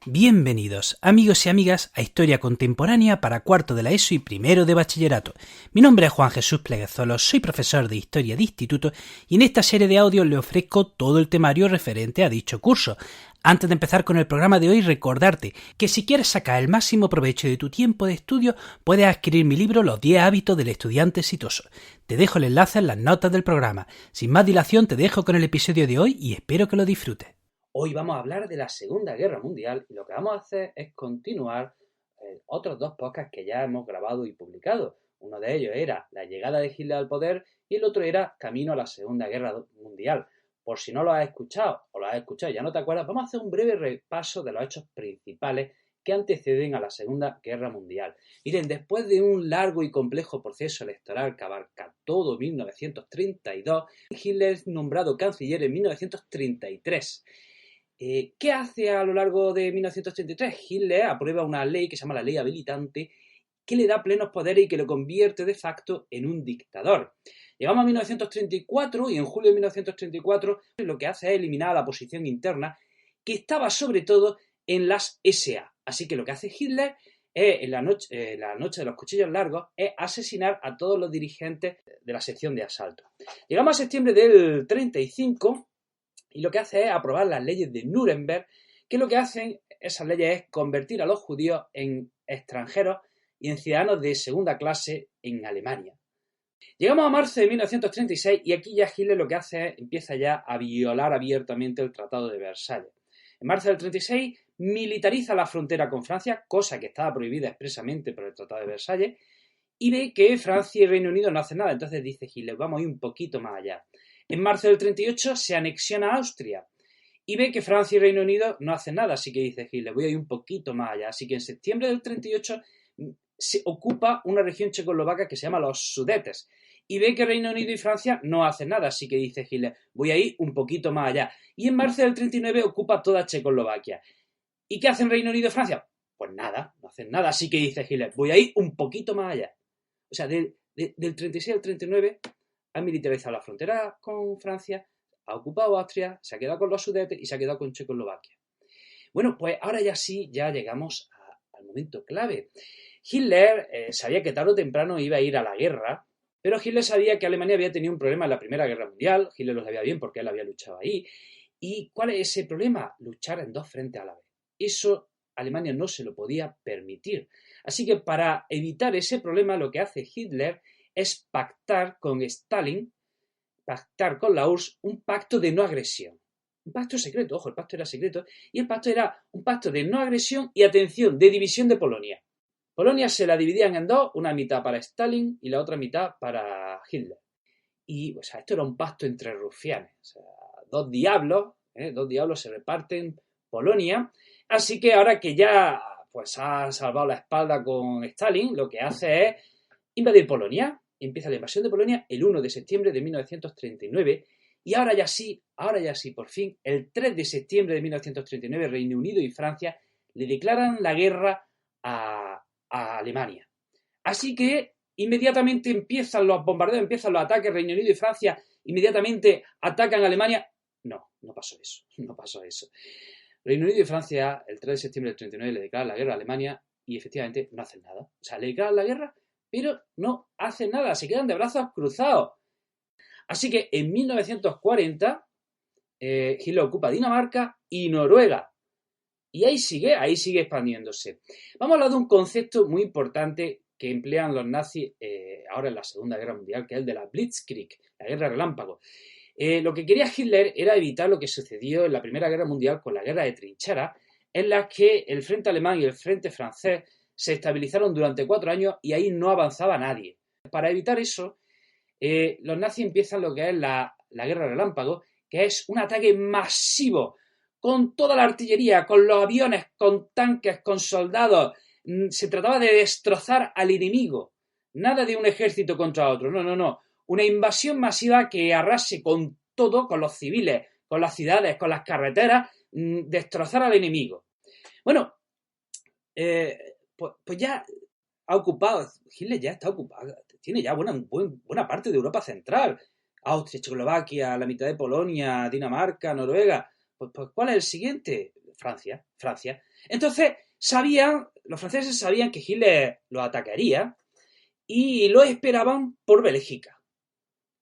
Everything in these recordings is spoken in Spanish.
Bienvenidos, amigos y amigas, a Historia Contemporánea para cuarto de la ESO y primero de bachillerato. Mi nombre es Juan Jesús Pleguezolo, soy profesor de Historia de Instituto y en esta serie de audios le ofrezco todo el temario referente a dicho curso. Antes de empezar con el programa de hoy, recordarte que si quieres sacar el máximo provecho de tu tiempo de estudio, puedes adquirir mi libro Los 10 hábitos del estudiante exitoso. Te dejo el enlace en las notas del programa. Sin más dilación, te dejo con el episodio de hoy y espero que lo disfrutes. Hoy vamos a hablar de la Segunda Guerra Mundial y lo que vamos a hacer es continuar otros dos podcasts que ya hemos grabado y publicado. Uno de ellos era la llegada de Hitler al poder y el otro era Camino a la Segunda Guerra Mundial. Por si no lo has escuchado o lo has escuchado y ya no te acuerdas, vamos a hacer un breve repaso de los hechos principales que anteceden a la Segunda Guerra Mundial. Miren, después de un largo y complejo proceso electoral que abarca todo 1932, Hitler es nombrado canciller en 1933. ¿Qué hace a lo largo de 1933? Hitler aprueba una ley que se llama la Ley Habilitante, que le da plenos poderes y que lo convierte de facto en un dictador. Llegamos a 1934 y en julio de 1934 lo que hace es eliminar la oposición interna que estaba sobre todo en las SA. Así que lo que hace Hitler en la noche de los cuchillos largos es asesinar a todos los dirigentes de la sección de asalto. Llegamos a septiembre del 35 y lo que hace es aprobar las leyes de Nuremberg, que lo que hacen esas leyes es convertir a los judíos en extranjeros y en ciudadanos de segunda clase en Alemania. Llegamos a marzo de 1936 y aquí ya Hitler lo que hace es empieza ya a violar abiertamente el Tratado de Versalles. En marzo del 36 militariza la frontera con Francia, cosa que estaba prohibida expresamente por el Tratado de Versalles, y ve que Francia y Reino Unido no hacen nada. Entonces dice Hitler, vamos a ir un poquito más allá. En marzo del 38 se anexiona a Austria y ve que Francia y Reino Unido no hacen nada, así que dice Hitler, voy a ir un poquito más allá. Así que en septiembre del 38 se ocupa una región checoslovaca que se llama los Sudetes y ve que Reino Unido y Francia no hacen nada, así que dice Hitler, voy a ir un poquito más allá. Y en marzo del 39 ocupa toda Checoslovaquia. ¿Y qué hacen Reino Unido y Francia? Pues nada, no hacen nada, así que dice Hitler, voy a ir un poquito más allá. O sea, del 36 al 39 ha militarizado la frontera con Francia, ha ocupado Austria, se ha quedado con los Sudetes y se ha quedado con Checoslovaquia. Bueno, pues ahora ya sí, ya llegamos al momento clave. Hitler sabía que tarde o temprano iba a ir a la guerra, pero Hitler sabía que Alemania había tenido un problema en la Primera Guerra Mundial. Hitler lo sabía bien porque él había luchado ahí. ¿Y cuál es ese problema? Luchar en dos frentes a la vez. Eso Alemania no se lo podía permitir. Así que para evitar ese problema lo que hace Hitler es pactar con Stalin, pactar con la URSS, un pacto de no agresión. Un pacto secreto, ojo, el pacto era secreto, y el pacto era un pacto de no agresión y, atención, de división de Polonia. Polonia se la dividían en dos, una mitad para Stalin y la otra mitad para Hitler. Y, o sea, esto era un pacto entre rufianes. O sea, dos diablos se reparten Polonia. Así que ahora que ya pues ha salvado la espalda con Stalin, lo que hace es invadir Polonia. Empieza la invasión de Polonia el 1 de septiembre de 1939 y ahora ya sí, por fin, el 3 de septiembre de 1939 Reino Unido y Francia le declaran la guerra a Alemania. Así que inmediatamente empiezan los bombardeos, empiezan los ataques. Reino Unido y Francia inmediatamente atacan a Alemania. No pasó eso. Reino Unido y Francia el 3 de septiembre del 39 le declaran la guerra a Alemania y efectivamente no hacen nada. O sea, le declaran la guerra, pero no hacen nada, se quedan de brazos cruzados. Así que en 1940 Hitler ocupa Dinamarca y Noruega. Y ahí sigue expandiéndose. Vamos a hablar de un concepto muy importante que emplean los nazis ahora en la Segunda Guerra Mundial, que es el de la Blitzkrieg, la guerra relámpago. Lo que quería Hitler era evitar lo que sucedió en la Primera Guerra Mundial con la guerra de trincheras, en la que el frente alemán y el frente francés se estabilizaron durante 4 años y ahí no avanzaba nadie. Para evitar eso, los nazis empiezan lo que es la guerra relámpago, que es un ataque masivo con toda la artillería, con los aviones, con tanques, con soldados. Se trataba de destrozar al enemigo. Nada de un ejército contra otro. No. Una invasión masiva que arrase con todo, con los civiles, con las ciudades, con las carreteras, destrozar al enemigo. Bueno, pues ya ha ocupado, Hitler ya está ocupado, tiene ya buena parte de Europa Central. Austria, Checoslovaquia, la mitad de Polonia, Dinamarca, Noruega. Pues ¿cuál es el siguiente? Francia. Entonces, los franceses sabían que Hitler los atacaría y lo esperaban por Bélgica.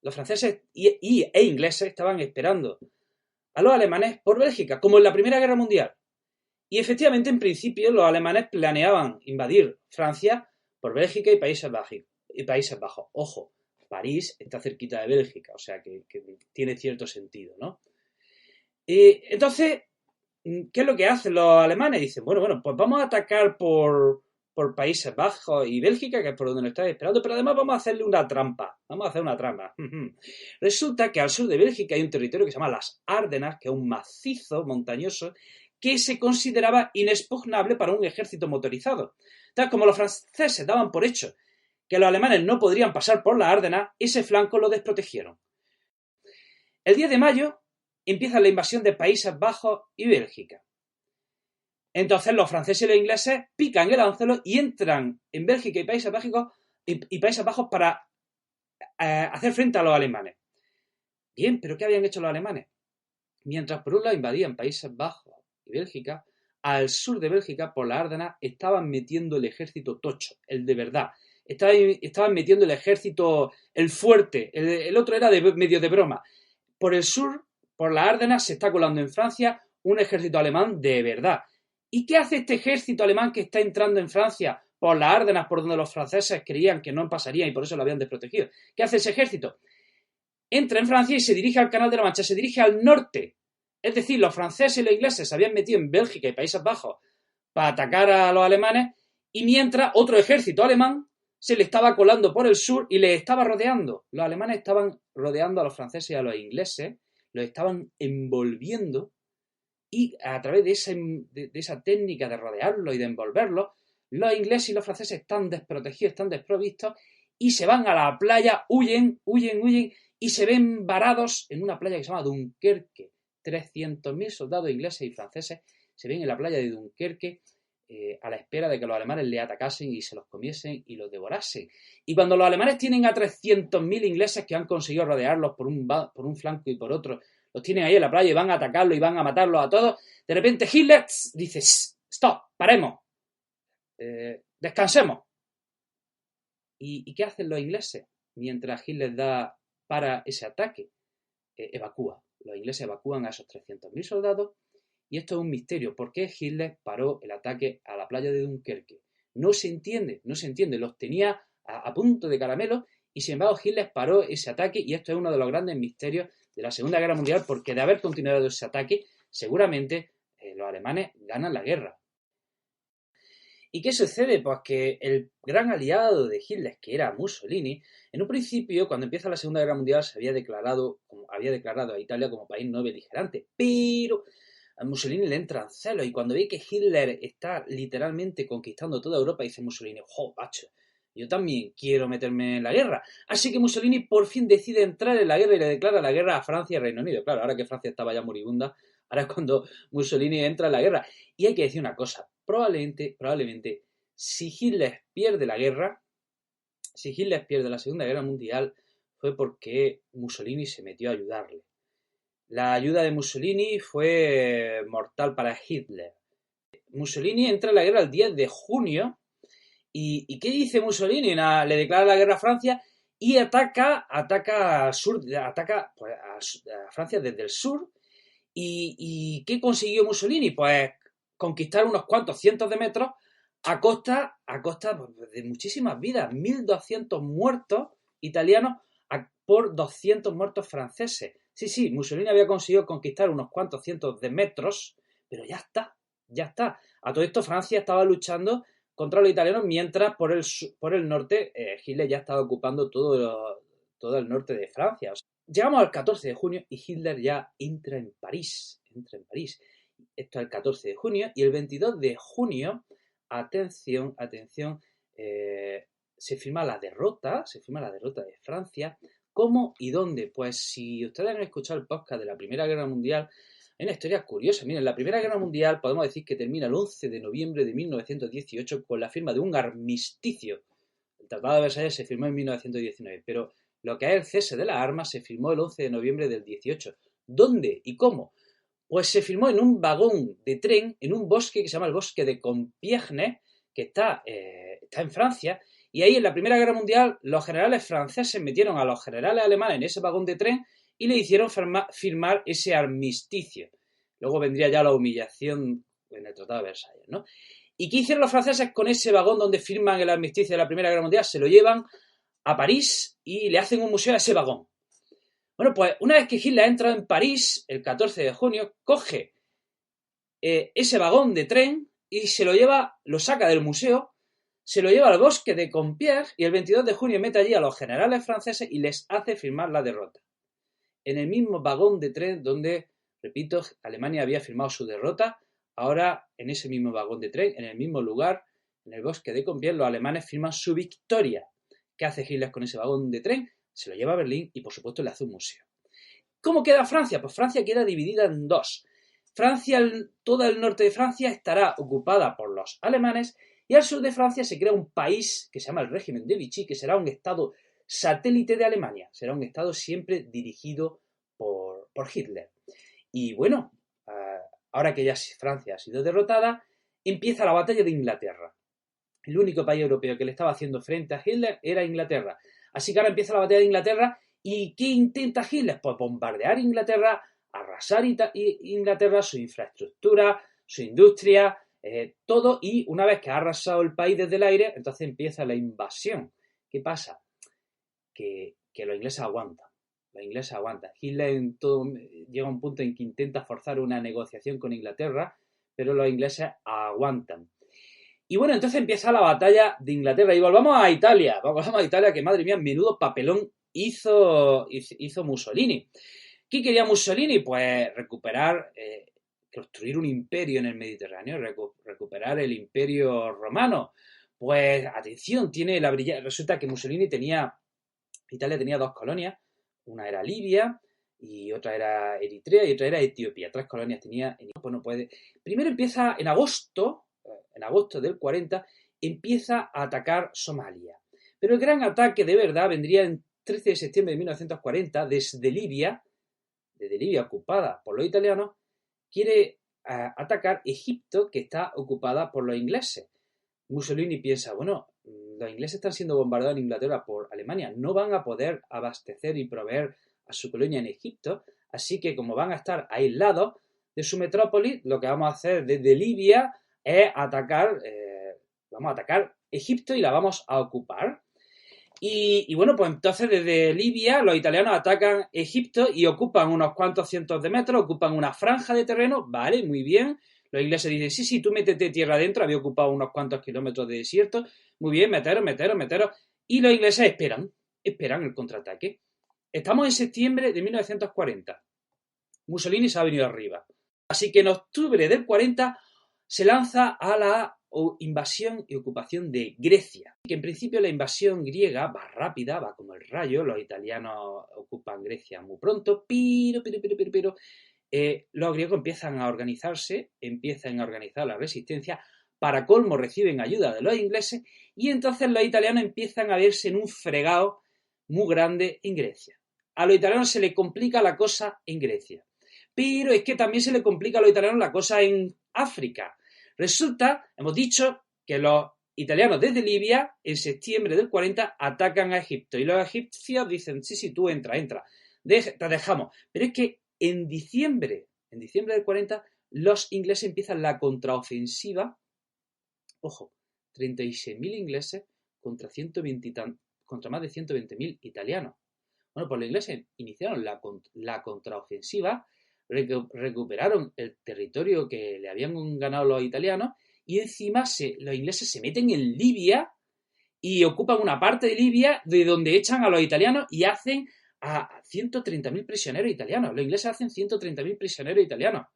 Los franceses e ingleses estaban esperando a los alemanes por Bélgica, como en la Primera Guerra Mundial. Y efectivamente, en principio, los alemanes planeaban invadir Francia por Bélgica y Países Bajos. Ojo, París está cerquita de Bélgica, o sea que tiene cierto sentido, ¿no? Entonces, ¿qué es lo que hacen los alemanes? Dicen, bueno, pues vamos a atacar por Países Bajos y Bélgica, que es por donde nos estáis esperando, pero además vamos a hacerle una trampa. Vamos a hacer una trampa. Resulta que al sur de Bélgica hay un territorio que se llama las Ardenas, que es un macizo montañoso que se consideraba inexpugnable para un ejército motorizado. Entonces, como los franceses daban por hecho que los alemanes no podrían pasar por las Ardenas, ese flanco lo desprotegieron. El 10 de mayo empieza la invasión de Países Bajos y Bélgica. Entonces los franceses y los ingleses pican el anzuelo y entran en Bélgica y Países Bajos para hacer frente a los alemanes. Bien, pero ¿qué habían hecho los alemanes? Mientras por un lado invadían Países Bajos y Bélgica, al sur de Bélgica, por la Ardenas, estaban metiendo el ejército tocho, el de verdad. Estaban metiendo el ejército, el fuerte, el otro era medio de broma. Por el sur, por la Ardenas, se está colando en Francia un ejército alemán de verdad. ¿Y qué hace este ejército alemán que está entrando en Francia por las Ardenas, por donde los franceses creían que no pasarían y por eso lo habían desprotegido? ¿Qué hace ese ejército? Entra en Francia y se dirige al Canal de la Mancha, se dirige al norte. Es decir, los franceses y los ingleses se habían metido en Bélgica y Países Bajos para atacar a los alemanes y mientras otro ejército alemán se le estaba colando por el sur y les estaba rodeando. Los alemanes estaban rodeando a los franceses y a los ingleses, los estaban envolviendo y a través de esa técnica de rodearlo y de envolverlo, los ingleses y los franceses están desprotegidos, están desprovistos y se van a la playa, huyen y se ven varados en una playa que se llama Dunkerque. 300.000 soldados ingleses y franceses se ven en la playa de Dunkerque a la espera de que los alemanes le atacasen y se los comiesen y los devorasen. Y cuando los alemanes tienen a 300.000 ingleses que han conseguido rodearlos por un flanco y por otro, los tienen ahí en la playa y van a atacarlos y van a matarlos a todos, de repente Hitler dice, stop, paremos, descansemos. ¿Y qué hacen los ingleses? Mientras Hitler para ese ataque, evacúa. Los ingleses evacúan a esos 300.000 soldados y esto es un misterio. ¿Por qué Hitler paró el ataque a la playa de Dunkerque? No se entiende. Los tenía a punto de caramelo y sin embargo Hitler paró ese ataque y esto es uno de los grandes misterios de la Segunda Guerra Mundial porque de haber continuado ese ataque seguramente los alemanes ganan la guerra. ¿Y qué sucede? Pues que el gran aliado de Hitler, que era Mussolini, en un principio, cuando empieza la Segunda Guerra Mundial, había declarado a Italia como país no beligerante, pero a Mussolini le entran celos y cuando ve que Hitler está literalmente conquistando toda Europa, dice Mussolini, ¡jo, macho! Yo también quiero meterme en la guerra. Así que Mussolini por fin decide entrar en la guerra y le declara la guerra a Francia y Reino Unido. Claro, ahora que Francia estaba ya moribunda, ahora es cuando Mussolini entra en la guerra. Y hay que decir una cosa, probablemente, si Hitler pierde la guerra, si Hitler pierde la Segunda Guerra Mundial, fue porque Mussolini se metió a ayudarle. La ayuda de Mussolini fue mortal para Hitler. Mussolini entra en la guerra el 10 de junio. ¿Y qué dice Mussolini? Le declara la guerra a Francia y ataca al sur, ataca pues, a Francia desde el sur. ¿Y qué consiguió Mussolini? Pues conquistar unos cuantos cientos de metros a costa de muchísimas vidas. 1.200 muertos italianos por 200 muertos franceses. Sí, Mussolini había conseguido conquistar unos cuantos cientos de metros, pero ya está. A todo esto Francia estaba luchando contra los italianos, mientras por el norte Hitler ya estaba ocupando todo el norte de Francia. O sea, llegamos al 14 de junio y Hitler ya entra en París. Esto es el 14 de junio y el 22 de junio, atención, se firma la derrota de Francia. ¿Cómo y dónde? Pues si ustedes han escuchado el podcast de la Primera Guerra Mundial, hay una historia curiosa. Miren, la Primera Guerra Mundial podemos decir que termina el 11 de noviembre de 1918 con la firma de un armisticio. El Tratado de Versalles se firmó en 1919, pero lo que es el cese de las armas se firmó el 11 de noviembre del 18. ¿Dónde y cómo? pues se filmó en un vagón de tren en un bosque que se llama el bosque de Compiègne, que está en Francia, y ahí en la Primera Guerra Mundial los generales franceses metieron a los generales alemanes en ese vagón de tren y le hicieron firmar ese armisticio. Luego vendría ya la humillación en el Tratado de Versalles, ¿no? ¿Y qué hicieron los franceses con ese vagón donde firman el armisticio de la Primera Guerra Mundial? Se lo llevan a París y le hacen un museo a ese vagón. Bueno, pues una vez que Hitler ha entrado en París, el 14 de junio, coge ese vagón de tren y se lo lleva, lo saca del museo, se lo lleva al bosque de Compiègne y el 22 de junio mete allí a los generales franceses y les hace firmar la derrota. En el mismo vagón de tren donde, repito, Alemania había firmado su derrota, ahora en ese mismo vagón de tren, en el mismo lugar, en el bosque de Compiègne, los alemanes firman su victoria. ¿Qué hace Hitler con ese vagón de tren? Se lo lleva a Berlín y, por supuesto, le hace un museo. ¿Cómo queda Francia? Pues Francia queda dividida en dos. Francia, todo el norte de Francia estará ocupada por los alemanes y al sur de Francia se crea un país que se llama el régimen de Vichy, que será un estado satélite de Alemania. Será un estado siempre dirigido por Hitler. Y bueno, ahora que ya Francia ha sido derrotada, empieza la batalla de Inglaterra. El único país europeo que le estaba haciendo frente a Hitler era Inglaterra. Así que ahora empieza la batalla de Inglaterra. ¿Y qué intenta Hitler? Pues bombardear Inglaterra, arrasar Inglaterra, su infraestructura, su industria, todo. Y una vez que ha arrasado el país desde el aire, entonces empieza la invasión. ¿Qué pasa? Que los ingleses aguantan. Los ingleses aguantan. Hitler llega a un punto en que intenta forzar una negociación con Inglaterra, pero los ingleses aguantan. Y bueno, entonces empieza la batalla de Inglaterra. Y volvamos a Italia. Que madre mía, menudo papelón hizo Mussolini. ¿Qué quería Mussolini? Pues recuperar, construir un imperio en el Mediterráneo, recuperar el imperio romano. Pues atención, resulta que Italia tenía dos colonias. Una era Libia y otra era Eritrea y otra era Etiopía. 3 colonias tenía. Pues no puede. Primero empieza en agosto del 40, empieza a atacar Somalia. Pero el gran ataque de verdad vendría el 13 de septiembre de 1940 desde Libia ocupada por los italianos, quiere atacar Egipto, que está ocupada por los ingleses. Mussolini piensa, bueno, los ingleses están siendo bombardeados en Inglaterra por Alemania, no van a poder abastecer y proveer a su colonia en Egipto, así que como van a estar aislados de su metrópoli, lo que vamos a hacer desde Libia es vamos a atacar Egipto y la vamos a ocupar. Y bueno, pues entonces desde Libia los italianos atacan Egipto y ocupan unos cuantos cientos de metros, ocupan una franja de terreno, vale, muy bien. Los ingleses dicen, sí, tú métete tierra adentro, había ocupado unos cuantos kilómetros de desierto, muy bien, meteros. Y los ingleses esperan el contraataque. Estamos en septiembre de 1940. Mussolini se ha venido arriba. Así que en octubre del 40 se lanza a la invasión y ocupación de Grecia. Que en principio la invasión griega va rápida, va como el rayo, los italianos ocupan Grecia muy pronto, pero los griegos empiezan a organizarse, empiezan a organizar la resistencia, para colmo reciben ayuda de los ingleses y entonces los italianos empiezan a verse en un fregado muy grande en Grecia. A los italianos se les complica la cosa en Grecia, pero es que también se les complica a los italianos la cosa en África. Resulta, hemos dicho, que los italianos desde Libia, en septiembre del 40, atacan a Egipto. Y los egipcios dicen, sí, tú entra, te dejamos. Pero es que en diciembre del 40, los ingleses empiezan la contraofensiva. Ojo, 36.000 ingleses contra más de 120.000 italianos. Bueno, pues los ingleses iniciaron la contraofensiva, recuperaron el territorio que le habían ganado los italianos y encima los ingleses se meten en Libia y ocupan una parte de Libia de donde echan a los italianos y hacen a 130.000 prisioneros italianos. Los ingleses hacen 130.000 prisioneros italianos.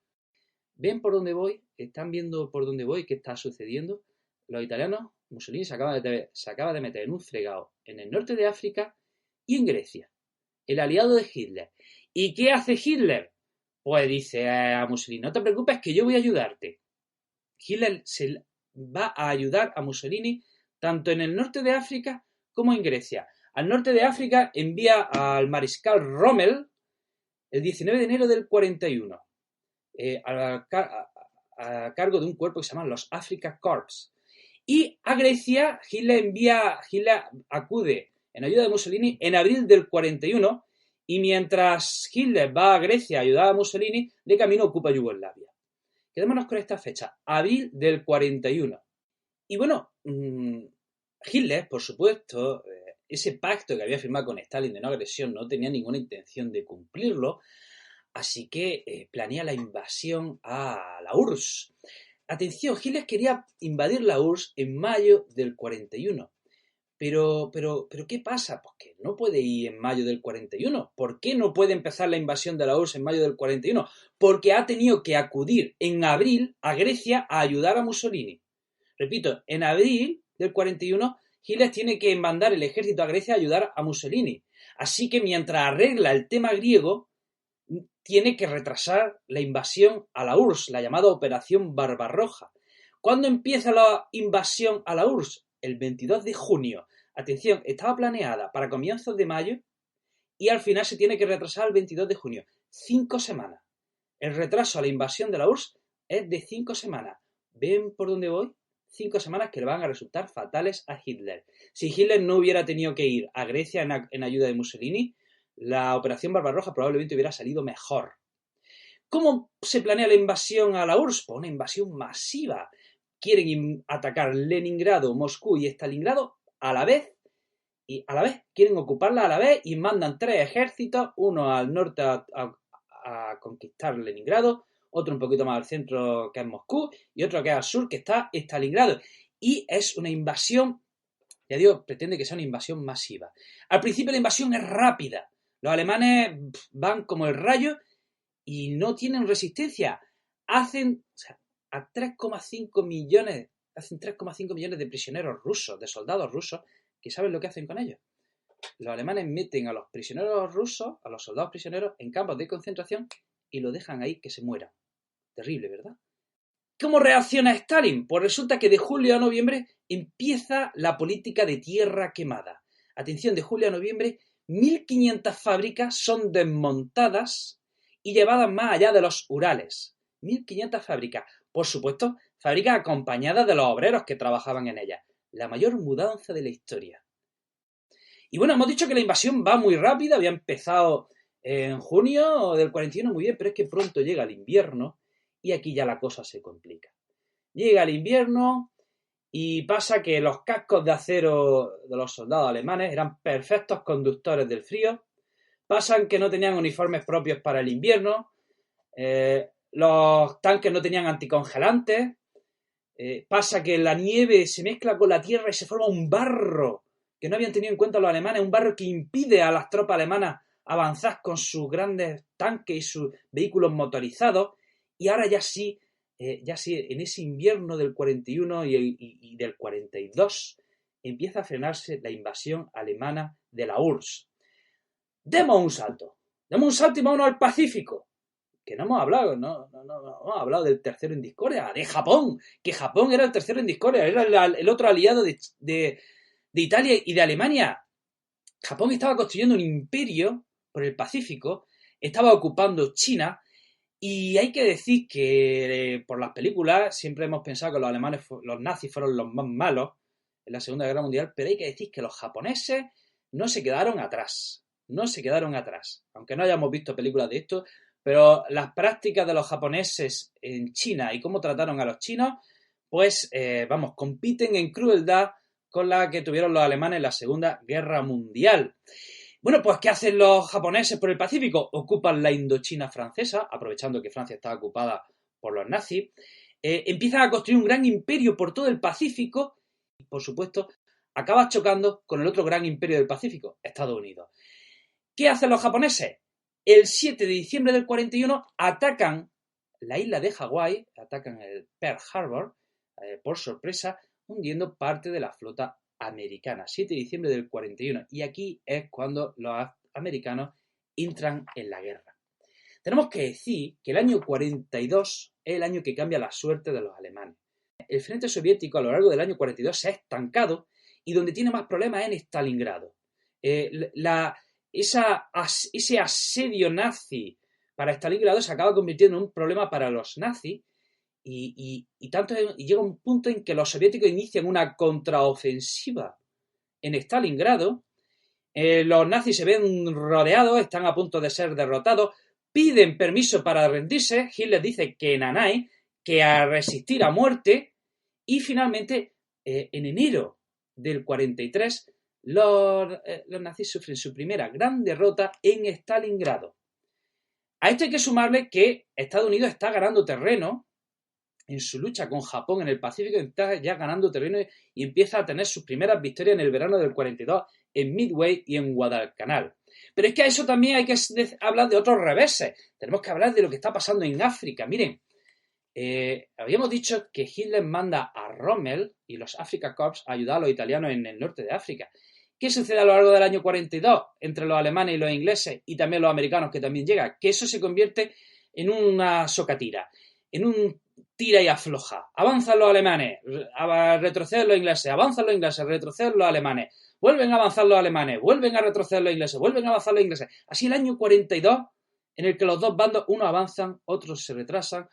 ¿Ven por dónde voy? ¿Están viendo por dónde voy? ¿Qué está sucediendo? Los italianos, Mussolini se acaba de meter en un fregado en el norte de África y en Grecia, el aliado de Hitler. ¿Y qué hace Hitler? Pues dice a Mussolini, no te preocupes que yo voy a ayudarte. Hitler se va a ayudar a Mussolini tanto en el norte de África como en Grecia. Al norte de África envía al mariscal Rommel el 19 de enero del 41. a cargo de un cuerpo que se llama los Afrika Korps. Y a Grecia, Hitler acude en ayuda de Mussolini en abril del 41, y mientras Hitler va a Grecia a ayudar a Mussolini, de camino ocupa Yugoslavia. Quedémonos con esta fecha, abril del 41. Y bueno, Hitler, por supuesto, ese pacto que había firmado con Stalin de no agresión no tenía ninguna intención de cumplirlo, así que planea la invasión a la URSS. Atención, Hitler quería invadir la URSS en mayo del 41. Pero ¿qué pasa? Pues que no puede ir en mayo del 41. ¿Por qué no puede empezar la invasión de la URSS en mayo del 41? Porque ha tenido que acudir en abril a Grecia a ayudar a Mussolini. Repito, en abril del 41, Hitler tiene que mandar el ejército a Grecia a ayudar a Mussolini. Así que mientras arregla el tema griego, tiene que retrasar la invasión a la URSS, la llamada Operación Barbarroja. ¿Cuándo empieza la invasión a la URSS? El 22 de junio. Atención, estaba planeada para comienzos de mayo y al final se tiene que retrasar al 22 de junio. 5 semanas. El retraso a la invasión de la URSS es de 5 semanas. ¿Ven por dónde voy? 5 semanas que le van a resultar fatales a Hitler. Si Hitler no hubiera tenido que ir a Grecia en ayuda de Mussolini, la Operación Barbarroja probablemente hubiera salido mejor. ¿Cómo se planea la invasión a la URSS? Pues una invasión masiva. Quieren atacar Leningrado, Moscú y Stalingrado a la vez, quieren ocuparla a la vez y mandan 3 ejércitos, uno al norte a conquistar Leningrado, otro un poquito más al centro, que es Moscú, y otro que es al sur, que está Stalingrado. Y es una invasión, ya digo, pretende que sea una invasión masiva. Al principio la invasión es rápida. Los alemanes van como el rayo y no tienen resistencia. Hacen a 3,5 millones de prisioneros rusos, de soldados rusos, que ¿saben lo que hacen con ellos? Los alemanes meten a los prisioneros rusos, a los soldados prisioneros, en campos de concentración y lo dejan ahí que se mueran. Terrible, ¿verdad? ¿Cómo reacciona Stalin? Pues resulta que de julio a noviembre empieza la política de tierra quemada. Atención, de julio a noviembre, 1.500 fábricas son desmontadas y llevadas más allá de los Urales. 1.500 fábricas. Por supuesto, fábricas acompañadas de los obreros que trabajaban en ellas. La mayor mudanza de la historia. Y bueno, hemos dicho que la invasión va muy rápida, había empezado en junio del 41, muy bien, pero es que pronto llega el invierno y aquí ya la cosa se complica. Llega el invierno y pasa que los cascos de acero de los soldados alemanes eran perfectos conductores del frío, pasan que no tenían uniformes propios para el invierno, los tanques no tenían anticongelantes, pasa que la nieve se mezcla con la tierra y se forma un barro que no habían tenido en cuenta los alemanes, un barro que impide a las tropas alemanas avanzar con sus grandes tanques y sus vehículos motorizados, y ahora ya sí, en ese invierno del 41 y del 42 empieza a frenarse la invasión alemana de la URSS. Demos un salto y vámonos al Pacífico, que no hemos hablado, no hemos hablado del tercero en discordia, de Japón, que Japón era el tercero en discordia, era el otro aliado de Italia y de Alemania. Japón estaba construyendo un imperio por el Pacífico, estaba ocupando China, y hay que decir que por las películas siempre hemos pensado que los nazis fueron los más malos en la Segunda Guerra Mundial, pero hay que decir que los japoneses no se quedaron atrás, aunque no hayamos visto películas de esto, pero las prácticas de los japoneses en China y cómo trataron a los chinos, pues compiten en crueldad con la que tuvieron los alemanes en la Segunda Guerra Mundial. Bueno, pues ¿qué hacen los japoneses por el Pacífico? Ocupan la Indochina francesa, aprovechando que Francia estaba ocupada por los nazis. Empiezan a construir un gran imperio por todo el Pacífico y, por supuesto, acaba chocando con el otro gran imperio del Pacífico, Estados Unidos. ¿Qué hacen los japoneses? El 7 de diciembre del 41 atacan la isla de Hawái, atacan el Pearl Harbor, por sorpresa, hundiendo parte de la flota americana, 7 de diciembre del 41, y aquí es cuando los americanos entran en la guerra. Tenemos que decir que el año 42 es el año que cambia la suerte de los alemanes. El frente soviético a lo largo del año 42 se ha estancado y donde tiene más problemas es en Stalingrado. Ese asedio nazi para Stalingrado se acaba convirtiendo en un problema para los nazis y llega un punto en que los soviéticos inician una contraofensiva en Stalingrado. Los nazis se ven rodeados, están a punto de ser derrotados, piden permiso para rendirse. Hitler dice que nanay, que a resistir a muerte, y finalmente en enero del 43 los nazis sufren su primera gran derrota en Stalingrado. A esto hay que sumarle que Estados Unidos está ganando terreno en su lucha con Japón en el Pacífico, está ya ganando terreno y empieza a tener sus primeras victorias en el verano del 42 en Midway y en Guadalcanal. Pero es que a eso también hay que hablar de otros reveses. Tenemos que hablar de lo que está pasando en África. Miren, habíamos dicho que Hitler manda a Rommel y los Afrika Korps a ayudar a los italianos en el norte de África. ¿Qué sucede a lo largo del año 42 entre los alemanes y los ingleses y también los americanos que también llegan? Que eso se convierte en una socatira, en un tira y afloja. Avanzan los alemanes, retroceden los ingleses, avanzan los ingleses, retroceden los alemanes, vuelven a avanzar los alemanes, vuelven a retroceder los ingleses, vuelven a avanzar los ingleses. Así el año 42, en el que los dos bandos, unos avanzan, otros se retrasan,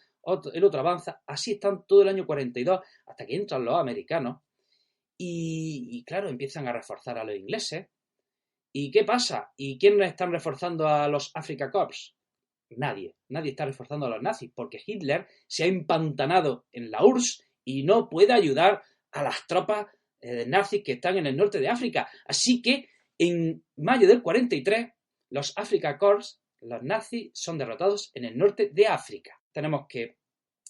el otro avanza. Así están todo el año 42 hasta que entran los americanos y claro, empiezan a reforzar a los ingleses. ¿Y qué pasa? ¿Y quiénes están reforzando a los Afrika Korps? Nadie está reforzando a los nazis porque Hitler se ha empantanado en la URSS y no puede ayudar a las tropas nazis que están en el norte de África. Así que en mayo del 43 los Afrika Korps, los nazis, son derrotados en el norte de África. Tenemos que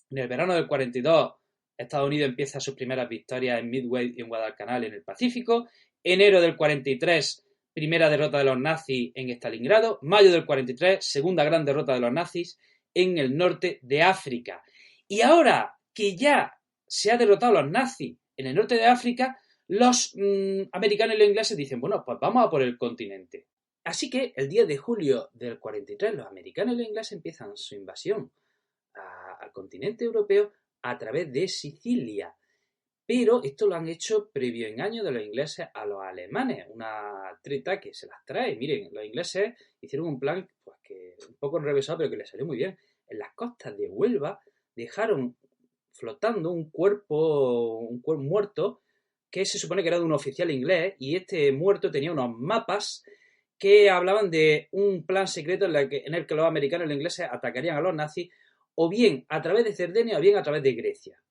en el verano del 42 Estados Unidos empieza sus primeras victorias en Midway y en Guadalcanal en el Pacífico. Enero del 43 primera derrota de los nazis en Stalingrado. Mayo del 43, segunda gran derrota de los nazis en el norte de África. Y ahora que ya se ha derrotado a los nazis en el norte de África, los americanos y los ingleses dicen, bueno, pues vamos a por el continente. Así que el 10 de julio del 43 los americanos y los ingleses empiezan su invasión al continente europeo a través de Sicilia. Pero esto lo han hecho previo engaño de los ingleses a los alemanes, una treta que se las trae. Miren, los ingleses hicieron un plan pues que un poco enrevesado, pero que les salió muy bien. En las costas de Huelva dejaron flotando un cuerpo muerto que se supone que era de un oficial inglés, y este muerto tenía unos mapas que hablaban de un plan secreto en el que los americanos y los ingleses atacarían a los nazis o bien a través de Cerdeña o bien a través de Grecia.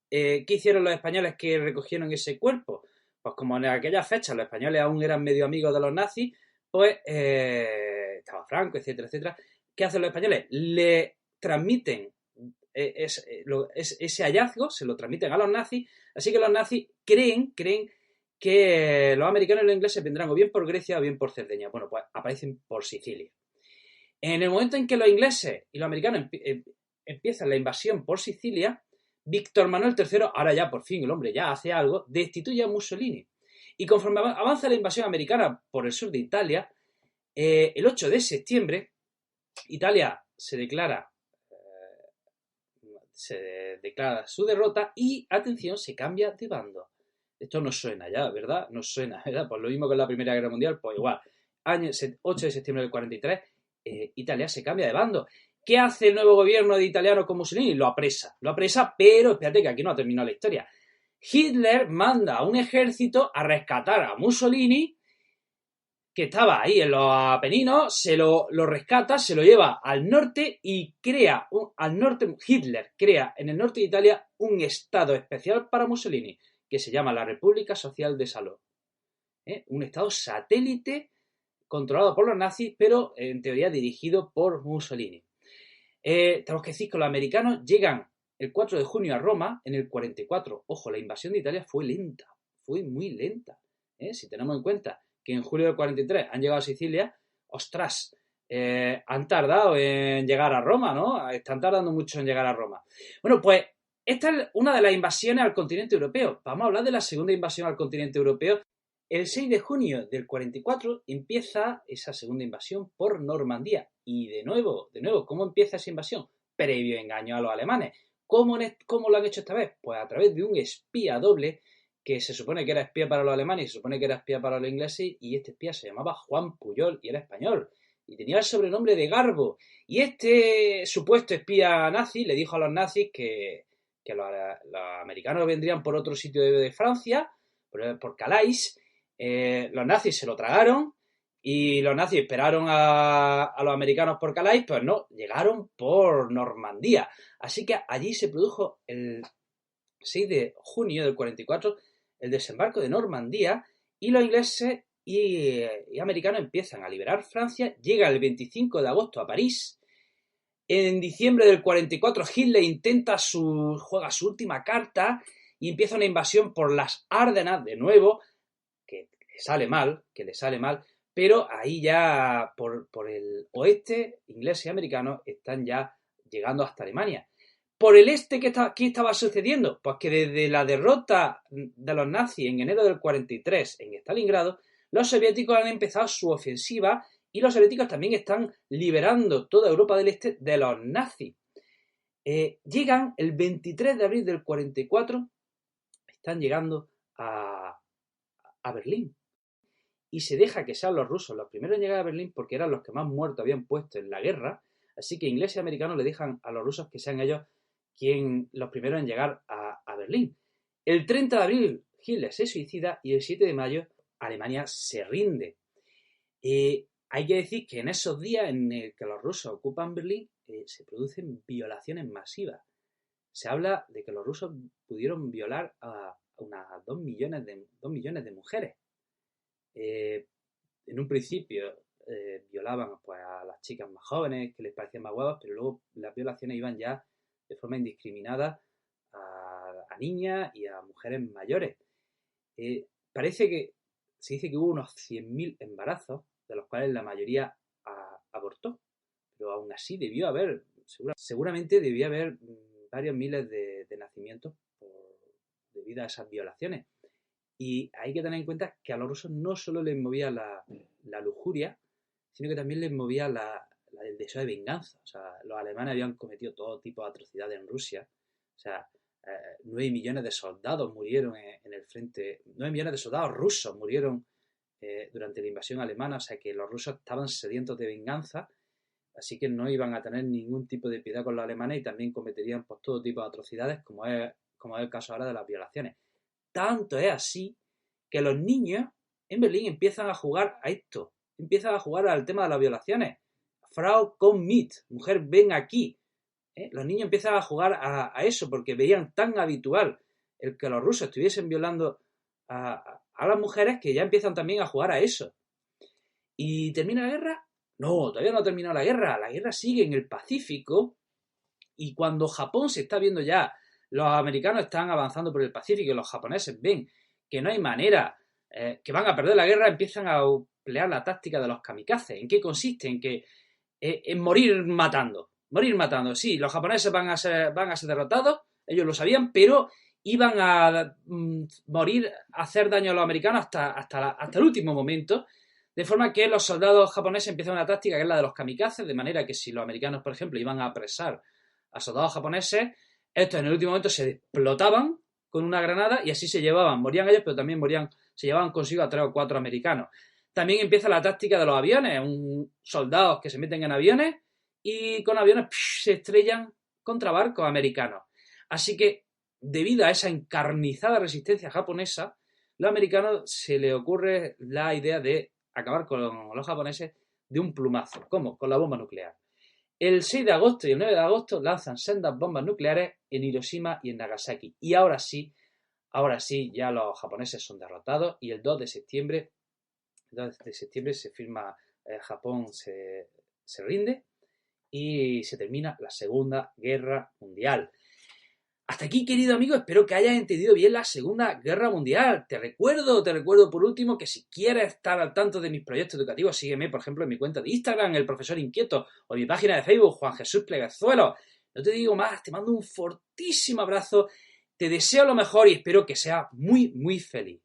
¿Qué hicieron los españoles que recogieron ese cuerpo? Pues como en aquella fecha los españoles aún eran medio amigos de los nazis, pues estaba Franco, etcétera, etcétera. ¿Qué hacen los españoles? Le transmiten ese hallazgo, se lo transmiten a los nazis, así que los nazis creen que los americanos y los ingleses vendrán o bien por Grecia o bien por Cerdeña. Bueno, pues aparecen por Sicilia. En el momento en que los ingleses y los americanos empiezan la invasión por Sicilia, Víctor Manuel III, ahora ya por fin el hombre ya hace algo, destituye a Mussolini. Y conforme avanza la invasión americana por el sur de Italia, el 8 de septiembre, Italia se declara su derrota y, atención, se cambia de bando. Esto no suena ya, ¿verdad? No suena, ¿verdad? Pues lo mismo que en la Primera Guerra Mundial, pues igual. 8 de septiembre del 43, Italia se cambia de bando. ¿Qué hace el nuevo gobierno de italiano con Mussolini? Lo apresa, pero espérate que aquí no ha terminado la historia. Hitler manda a un ejército a rescatar a Mussolini, que estaba ahí en los Apeninos, se lo rescata, se lo lleva al norte y Hitler crea en el norte de Italia un estado especial para Mussolini, que se llama la República Social de Salò. Un estado satélite controlado por los nazis, pero en teoría dirigido por Mussolini. Tenemos que decir que los americanos llegan el 4 de junio a Roma en el 44. Ojo, la invasión de Italia fue lenta, fue muy lenta. Si tenemos en cuenta que en julio del 43 han llegado a Sicilia, ostras, han tardado en llegar a Roma, ¿no? Están tardando mucho en llegar a Roma. Bueno, pues esta es una de las invasiones al continente europeo. Vamos a hablar de la segunda invasión al continente europeo. El 6 de junio del 44 empieza esa segunda invasión por Normandía. Y de nuevo, ¿cómo empieza esa invasión? Previo engaño a los alemanes. ¿Cómo lo han hecho esta vez? Pues a través de un espía doble que se supone que era espía para los alemanes y se supone que era espía para los ingleses, y este espía se llamaba Juan Pujol y era español. y tenía el sobrenombre de Garbo. Y este supuesto espía nazi le dijo a los nazis que los americanos vendrían por otro sitio de Francia, por Calais. Los nazis se lo tragaron y los nazis esperaron a los americanos por Calais, pues no, llegaron por Normandía. Así que allí se produjo el 6 de junio del 44 el desembarco de Normandía y los ingleses y americanos empiezan a liberar Francia. Llega el 25 de agosto a París. En diciembre del 44 Hitler juega su última carta y empieza una invasión por las Ardenas de nuevo, que le sale mal, pero ahí ya por el oeste, ingleses y americanos están ya llegando hasta Alemania. Por el este, ¿qué estaba sucediendo? Pues que desde la derrota de los nazis en enero del 43 en Stalingrado, los soviéticos han empezado su ofensiva y los soviéticos también están liberando toda Europa del Este de los nazis. Llegan el 23 de abril del 44, están llegando a Berlín. Y se deja que sean los rusos los primeros en llegar a Berlín porque eran los que más muertos habían puesto en la guerra. Así que ingleses y americanos le dejan a los rusos que sean ellos los primeros en llegar a Berlín. El 30 de abril Hitler se suicida y el 7 de mayo Alemania se rinde. Hay que decir que en esos días en el que los rusos ocupan Berlín se producen violaciones masivas. Se habla de que los rusos pudieron violar a unas 2 millones de mujeres. En un principio violaban pues, a las chicas más jóvenes que les parecían más guapas, pero luego las violaciones iban ya de forma indiscriminada a niñas y a mujeres mayores. Se dice que hubo unos 100.000 embarazos, de los cuales la mayoría abortó, pero aún así seguramente debía haber varios miles de nacimientos debido a esas violaciones. Y hay que tener en cuenta que a los rusos no solo les movía la lujuria, sino que también les movía el deseo de venganza. O sea, los alemanes habían cometido todo tipo de atrocidades en Rusia. O sea, 9 millones de soldados murieron en el frente, 9 millones de soldados rusos murieron durante la invasión alemana. O sea, que los rusos estaban sedientos de venganza, así que no iban a tener ningún tipo de piedad con los alemanes y también cometerían pues, todo tipo de atrocidades, como es el caso ahora de las violaciones. Tanto es así que los niños en Berlín empiezan a jugar a esto, empiezan a jugar al tema de las violaciones. Frau, komm mit, mujer, ven aquí. Los niños empiezan a jugar a eso porque veían tan habitual el que los rusos estuviesen violando a las mujeres que ya empiezan también a jugar a eso. ¿Y termina la guerra? No, todavía no ha terminado la guerra sigue en el Pacífico y cuando Japón se está viendo ya, los americanos están avanzando por el Pacífico y los japoneses ven que no hay manera, que van a perder la guerra, empiezan a emplear la táctica de los kamikazes. ¿En qué consiste? En morir matando. Sí, los japoneses van a ser derrotados, ellos lo sabían, pero iban a morir, a hacer daño a los americanos hasta el último momento, de forma que los soldados japoneses empiezan una táctica que es la de los kamikazes, de manera que si los americanos, por ejemplo, iban a apresar a soldados japoneses, estos en el último momento se explotaban con una granada y así morían ellos, pero también se llevaban consigo a 3 o 4 americanos. También empieza la táctica de los aviones, soldados que se meten en aviones y con aviones se estrellan contra barcos americanos. Así que, debido a esa encarnizada resistencia japonesa, los americanos se les ocurre la idea de acabar con los japoneses de un plumazo. ¿Cómo? Con la bomba nuclear. El 6 de agosto y el 9 de agosto lanzan sendas bombas nucleares en Hiroshima y en Nagasaki. Y ahora sí, ya los japoneses son derrotados y el 2 de septiembre se firma, Japón se rinde y se termina la Segunda Guerra Mundial. Hasta aquí, querido amigo, espero que hayas entendido bien la Segunda Guerra Mundial. Te recuerdo por último que si quieres estar al tanto de mis proyectos educativos, sígueme, por ejemplo, en mi cuenta de Instagram, El Profesor Inquieto, o en mi página de Facebook, Juan Jesús Pleguezuelo. No te digo más, te mando un fortísimo abrazo, te deseo lo mejor y espero que seas muy, muy feliz.